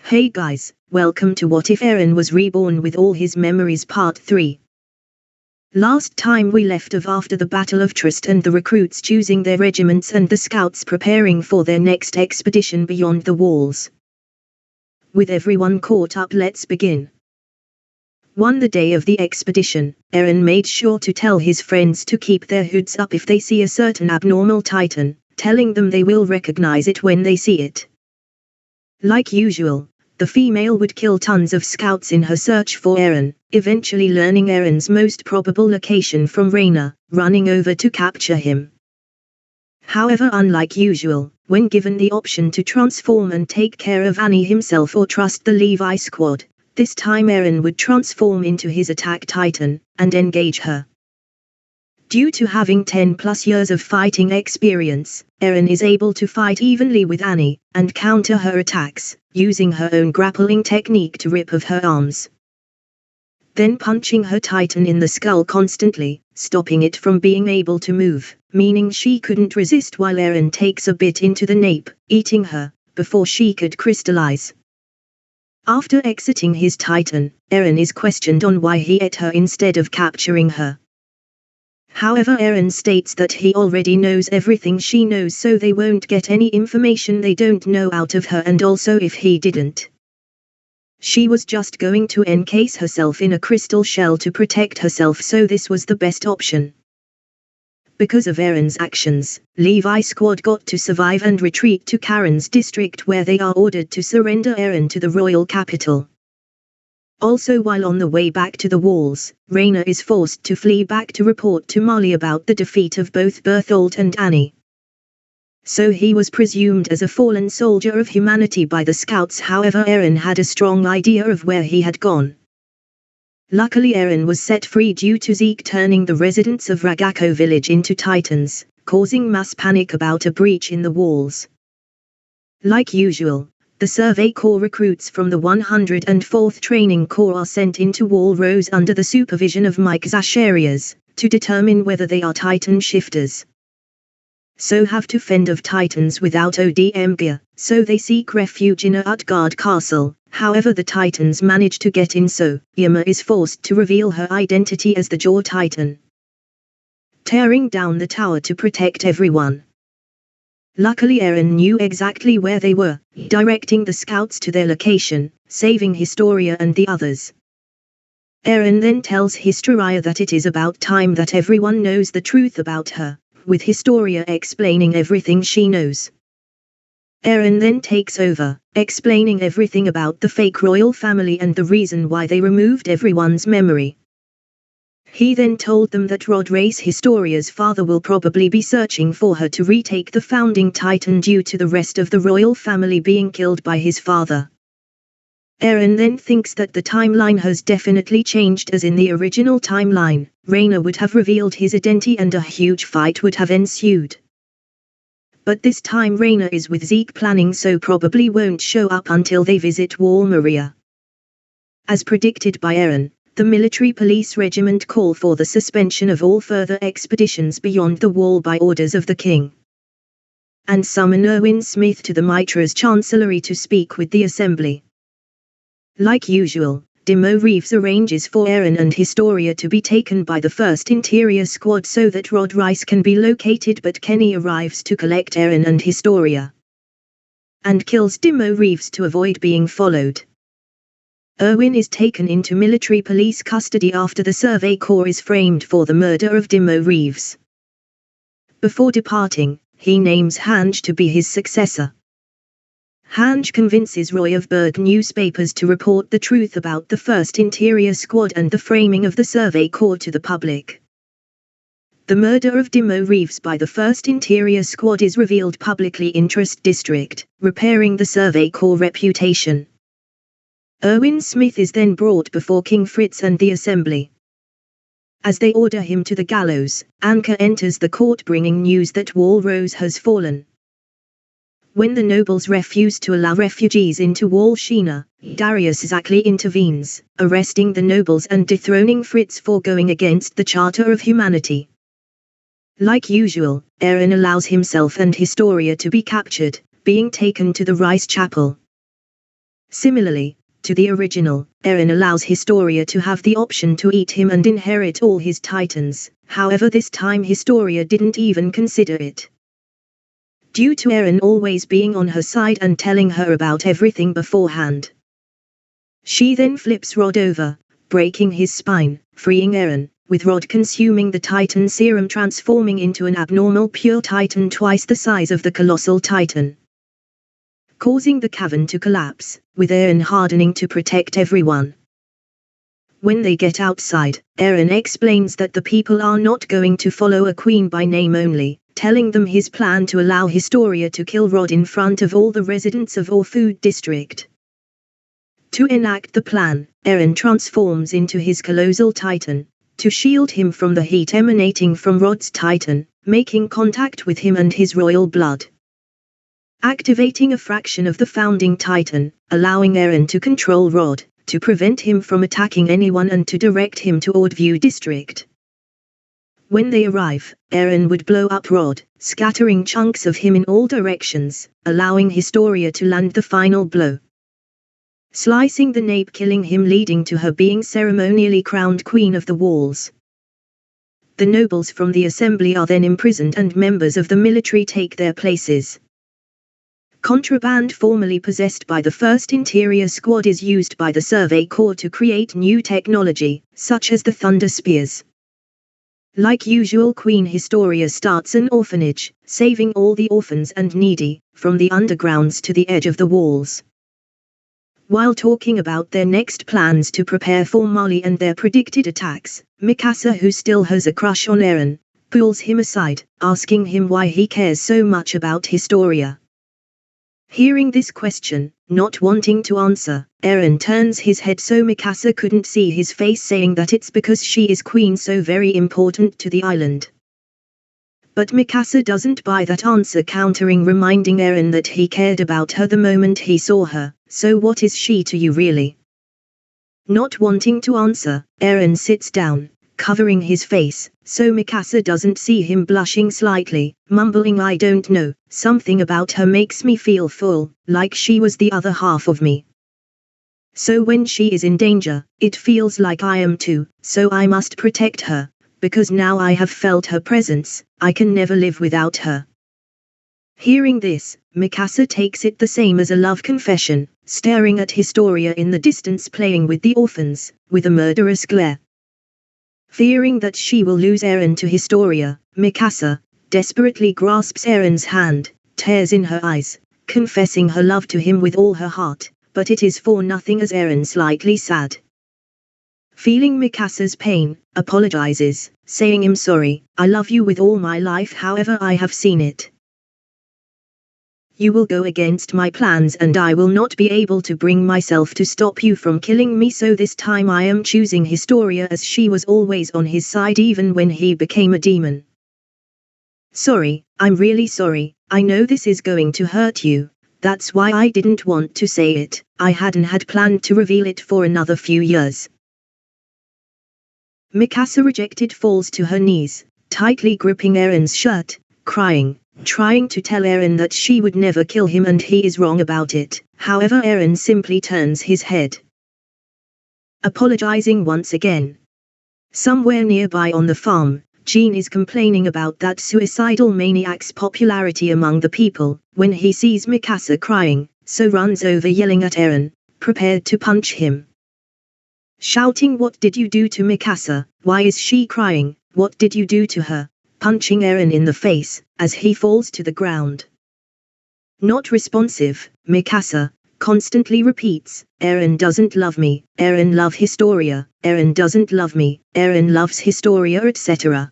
Hey guys, welcome to What If Eren Was Reborn with All His Memories Part 3. Last time we left off after the Battle of Trist and the recruits choosing their regiments and the scouts preparing for their next expedition beyond the walls. With everyone caught up, let's begin. The day of the expedition, Eren made sure to tell his friends to keep their hoods up if they see a certain abnormal titan, telling them they will recognize it when they see it. Like usual, the female would kill tons of scouts in her search for Eren, eventually learning Eren's most probable location from Reina, running over to capture him. However, unlike usual, when given the option to transform and take care of Annie himself or trust the Levi squad, this time Eren would transform into his attack titan, and engage her. Due to having 10+ years of fighting experience, Eren is able to fight evenly with Annie, and counter her attacks, using her own grappling technique to rip off her arms. Then punching her titan in the skull constantly, stopping it from being able to move, meaning she couldn't resist while Eren takes a bit into the nape, eating her, before she could crystallize. After exiting his titan, Eren is questioned on why he ate her instead of capturing her. However, Eren states that he already knows everything she knows, so they won't get any information they don't know out of her, and also if he didn't, she was just going to encase herself in a crystal shell to protect herself, so this was the best option. Because of Eren's actions, Levi squad got to survive and retreat to Karen's district, where they are ordered to surrender Eren to the royal capital. Also, while on the way back to the walls, Reina is forced to flee back to report to Molly about the defeat of both Berthold and Annie. So he was presumed as a fallen soldier of humanity by the scouts. However, Eren had a strong idea of where he had gone. Luckily, Eren was set free due to Zeke turning the residents of Ragako village into titans, causing mass panic about a breach in the walls. Like usual, the Survey Corps recruits from the 104th Training Corps are sent into Wall Rose under the supervision of Mikasa to determine whether they are titan shifters. So have to fend off titans without ODM gear, so they seek refuge in Utgard Castle. However, the titans manage to get in, so Yama is forced to reveal her identity as the Jaw Titan, tearing down the tower to protect everyone. Luckily, Eren knew exactly where they were, directing the scouts to their location, saving Historia and the others. Eren then tells Historia that it is about time that everyone knows the truth about her, with Historia explaining everything she knows. Eren then takes over, explaining everything about the fake royal family and the reason why they removed everyone's memory. He then told them that Rod Race Historia's father will probably be searching for her to retake the founding titan due to the rest of the royal family being killed by his father. Eren then thinks that the timeline has definitely changed, as in the original timeline, Reina would have revealed his identity and a huge fight would have ensued. But this time Reina is with Zeke planning, so probably won't show up until they visit Wall Maria. As predicted by Eren, the military police regiment call for the suspension of all further expeditions beyond the wall by orders of the king, and summon Erwin Smith to the Mitra's chancellery to speak with the assembly. Like usual, Demo Reeves arranges for Eren and Historia to be taken by the 1st Interior Squad so that Rod Rice can be located, but Kenny arrives to collect Eren and Historia, and kills Demo Reeves to avoid being followed. Erwin is taken into military police custody after the Survey Corps is framed for the murder of Demo Reeves. Before departing, he names Hange to be his successor. Hange convinces Roy of Berg newspapers to report the truth about the 1st Interior Squad and the framing of the Survey Corps to the public. The murder of Demo Reeves by the 1st Interior Squad is revealed publicly in Trist District, repairing the Survey Corps reputation. Erwin Smith is then brought before King Fritz and the assembly. As they order him to the gallows, Anka enters the court bringing news that Wall Rose has fallen. When the nobles refuse to allow refugees into Wall Sheena, Darius Zackley intervenes, arresting the nobles and dethroning Fritz for going against the Charter of Humanity. Like usual, Eren allows himself and Historia to be captured, being taken to the Rice Chapel. Similarly to the original, Eren allows Historia to have the option to eat him and inherit all his titans, however this time Historia didn't even consider it. Due to Eren always being on her side and telling her about everything beforehand. She then flips Rod over, breaking his spine, freeing Eren, with Rod consuming the Titan serum transforming into an abnormal pure Titan twice the size of the colossal Titan, causing the cavern to collapse, with Eren hardening to protect everyone. When they get outside, Eren explains that the people are not going to follow a queen by name only, telling them his plan to allow Historia to kill Rod in front of all the residents of Orfood district. To enact the plan, Eren transforms into his colossal Titan, to shield him from the heat emanating from Rod's Titan, making contact with him and his royal blood. Activating a fraction of the founding Titan, allowing Eren to control Rod, to prevent him from attacking anyone and to direct him to Ordview district. When they arrive, Eren would blow up Rod, scattering chunks of him in all directions, allowing Historia to land the final blow, slicing the nape, killing him, leading to her being ceremonially crowned Queen of the Walls. The nobles from the assembly are then imprisoned and members of the military take their places. Contraband formerly possessed by the 1st Interior Squad is used by the Survey Corps to create new technology, such as the Thunder Spears. Like usual, Queen Historia starts an orphanage, saving all the orphans and needy, from the undergrounds to the edge of the walls. While talking about their next plans to prepare for Mali and their predicted attacks, Mikasa, who still has a crush on Eren, pulls him aside, asking him why he cares so much about Historia. Hearing this question, not wanting to answer, Eren turns his head so Mikasa couldn't see his face, saying that it's because she is queen, so very important to the island. But Mikasa doesn't buy that answer, countering, reminding Eren that he cared about her the moment he saw her, so what is she to you really? Not wanting to answer, Eren sits down, covering his face, so Mikasa doesn't see him, blushing slightly, mumbling, I don't know, something about her makes me feel full, like she was the other half of me. So when she is in danger, it feels like I am too, so I must protect her, because now I have felt her presence, I can never live without her. Hearing this, Mikasa takes it the same as a love confession, staring at Historia in the distance playing with the orphans, with a murderous glare. Fearing that she will lose Eren to Historia, Mikasa desperately grasps Eren's hand, tears in her eyes, confessing her love to him with all her heart, but it is for nothing as Eren, slightly sad, feeling Mikasa's pain, apologizes, saying, I'm sorry, I love you with all my life, however I have seen it. You will go against my plans and I will not be able to bring myself to stop you from killing me, so this time I am choosing Historia, as she was always on his side even when he became a demon. Sorry, I'm really sorry, I know this is going to hurt you, that's why I didn't want to say it, I hadn't had planned to reveal it for another few years. Mikasa, rejected, falls to her knees, tightly gripping Eren's shirt, crying, trying to tell Eren that she would never kill him and he is wrong about it, however Eren simply turns his head, apologizing once again. Somewhere nearby on the farm, Jean is complaining about that suicidal maniac's popularity among the people, when he sees Mikasa crying, so runs over yelling at Eren, prepared to punch him. Shouting, what did you do to Mikasa, why is she crying, what did you do to her? Punching Eren in the face, as he falls to the ground. Not responsive, Mikasa constantly repeats, Eren doesn't love me, Eren love Historia, Eren doesn't love me, Eren loves Historia, etc.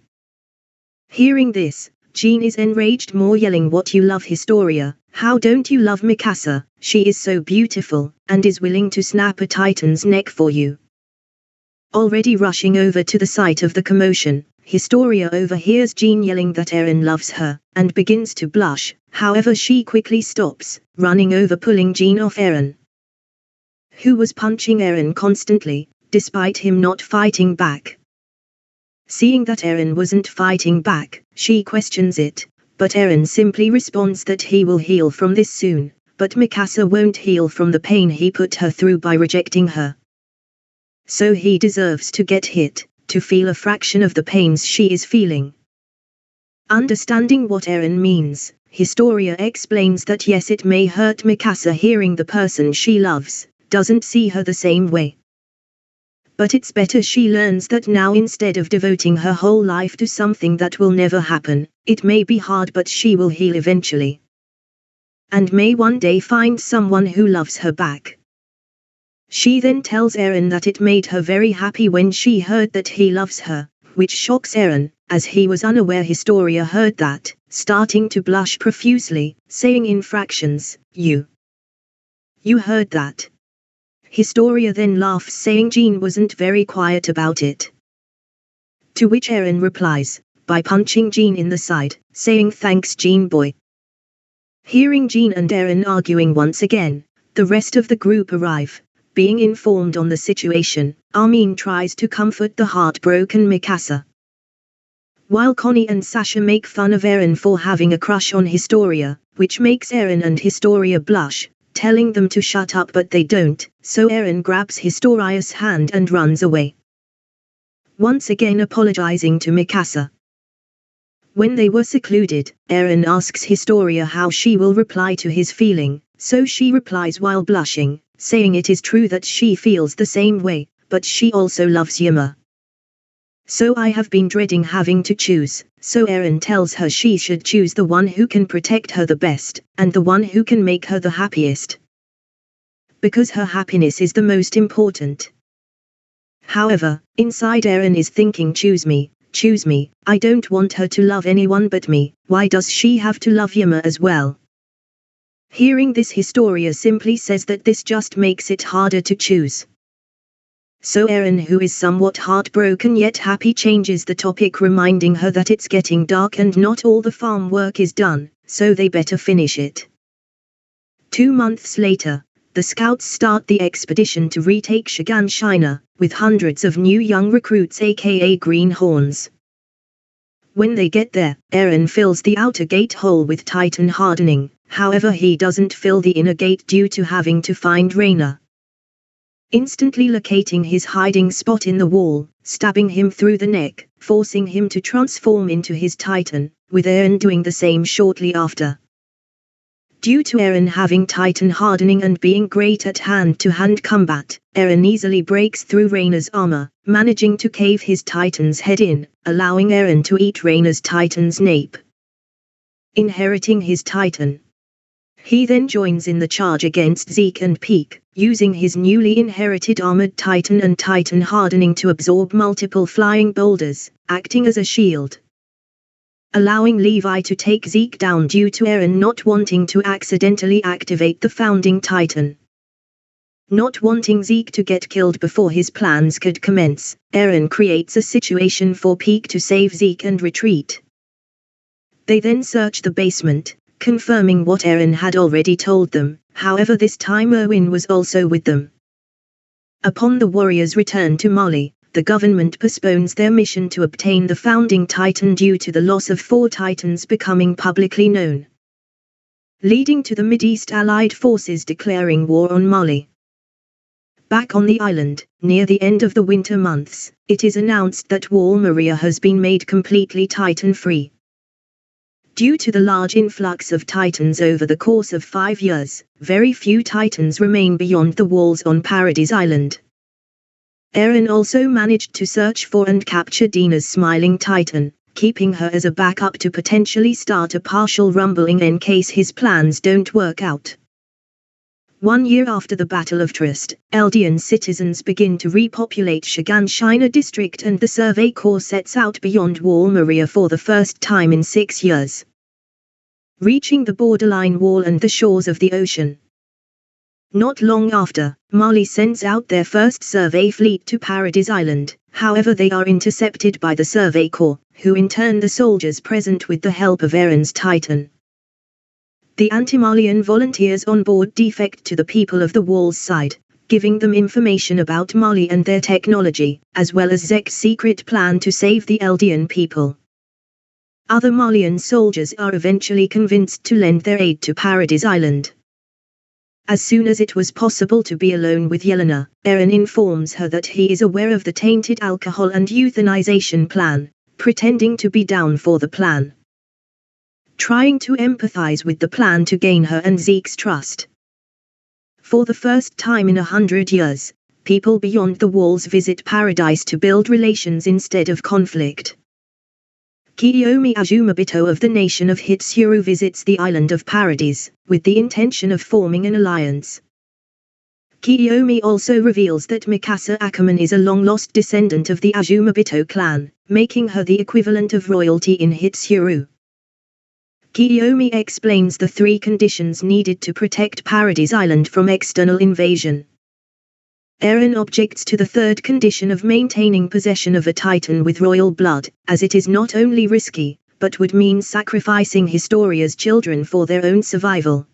Hearing this, Jean is enraged more, yelling, what, you love Historia, how don't you love Mikasa, she is so beautiful, and is willing to snap a Titan's neck for you. Already rushing over to the site of the commotion, Historia overhears Jean yelling that Eren loves her, and begins to blush, however she quickly stops, running over, pulling Jean off Eren, who was punching Eren constantly, despite him not fighting back. Seeing that Eren wasn't fighting back, she questions it, but Eren simply responds that he will heal from this soon, but Mikasa won't heal from the pain he put her through by rejecting her. So he deserves to get hit, to feel a fraction of the pains she is feeling. Understanding what Eren means, Historia explains that yes, it may hurt Mikasa hearing the person she loves doesn't see her the same way. But it's better she learns that now instead of devoting her whole life to something that will never happen. It may be hard, but she will heal eventually. And may one day find someone who loves her back. She then tells Eren that it made her very happy when she heard that he loves her, which shocks Eren, as he was unaware Historia heard that, starting to blush profusely, saying in fractions, You heard that. Historia then laughs, saying Jean wasn't very quiet about it. To which Eren replies, by punching Jean in the side, saying thanks Jean boy. Hearing Jean and Eren arguing once again, the rest of the group arrive. Being informed on the situation, Armin tries to comfort the heartbroken Mikasa. While Connie and Sasha make fun of Eren for having a crush on Historia, which makes Eren and Historia blush, telling them to shut up, but they don't, so Eren grabs Historia's hand and runs away. Once again apologizing to Mikasa. When they were secluded, Eren asks Historia how she will reply to his feeling, so she replies while blushing, saying it is true that she feels the same way, but she also loves Yama. So I have been dreading having to choose, so Eren tells her she should choose the one who can protect her the best, and the one who can make her the happiest. Because her happiness is the most important. However, inside Eren is thinking choose me, I don't want her to love anyone but me, why does she have to love Yama as well? Hearing this Historia simply says that this just makes it harder to choose. So Eren, who is somewhat heartbroken yet happy, changes the topic, reminding her that it's getting dark and not all the farm work is done, so they better finish it. 2 months later, the scouts start the expedition to retake Shiganshina, with hundreds of new young recruits aka greenhorns. When they get there, Eren fills the outer gate hole with Titan hardening, however he doesn't fill the inner gate due to having to find Reina. Instantly locating his hiding spot in the wall, stabbing him through the neck, forcing him to transform into his Titan, with Eren doing the same shortly after. Due to Eren having Titan hardening and being great at hand-to-hand combat, Eren easily breaks through Reina's armor, managing to cave his Titan's head in, allowing Eren to eat Reina's Titan's nape. Inheriting his Titan. He then joins in the charge against Zeke and Peak, using his newly inherited armored Titan and Titan hardening to absorb multiple flying boulders, acting as a shield. Allowing Levi to take Zeke down due to Eren not wanting to accidentally activate the founding Titan. Not wanting Zeke to get killed before his plans could commence, Eren creates a situation for Peak to save Zeke and retreat. They then search the basement, confirming what Eren had already told them, however this time Erwin was also with them. Upon the warriors' return to Mali, the government postpones their mission to obtain the founding Titan due to the loss of 4 Titans becoming publicly known. Leading to the Mideast Allied forces declaring war on Mali. Back on the island, near the end of the winter months, it is announced that Wall Maria has been made completely Titan-free. Due to the large influx of Titans over the course of 5 years, very few Titans remain beyond the walls on Paradise Island. Eren also managed to search for and capture Dina's smiling Titan, keeping her as a backup to potentially start a partial rumbling in case his plans don't work out. 1 year after the Battle of Trist, Eldian citizens begin to repopulate Shiganshina district and the Survey Corps sets out beyond Wall Maria for the first time in 6 years. Reaching the borderline wall and the shores of the ocean. Not long after, Mali sends out their first survey fleet to Paradise Island, however they are intercepted by the Survey Corps, who in turn the soldiers present with the help of Eren's Titan. The anti-Malian volunteers on board defect to the people of the Wall's side, giving them information about Mali and their technology, as well as Zek's secret plan to save the Eldian people. Other Malian soldiers are eventually convinced to lend their aid to Paradise Island. As soon as it was possible to be alone with Yelena, Eren informs her that he is aware of the tainted alcohol and euthanization plan, pretending to be down for the plan. Trying to empathize with the plan to gain her and Zeke's trust. For the first time in 100 years, people beyond the walls visit paradise to build relations instead of conflict. Kiyomi Azumabito of the nation of Hitsuru visits the island of Paradise, with the intention of forming an alliance. Kiyomi also reveals that Mikasa Ackerman is a long-lost descendant of the Azumabito clan, making her the equivalent of royalty in Hitsuru. Kiyomi explains the 3 conditions needed to protect Paradise Island from external invasion. Eren objects to the 3rd condition of maintaining possession of a titan with royal blood, as it is not only risky, but would mean sacrificing Historia's children for their own survival.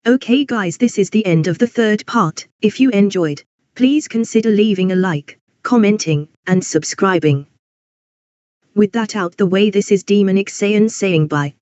Okay guys, this is the end of the 3rd part. If you enjoyed, please consider leaving a like, commenting, and subscribing. With that out the way, this is Demonic Saiyan saying bye.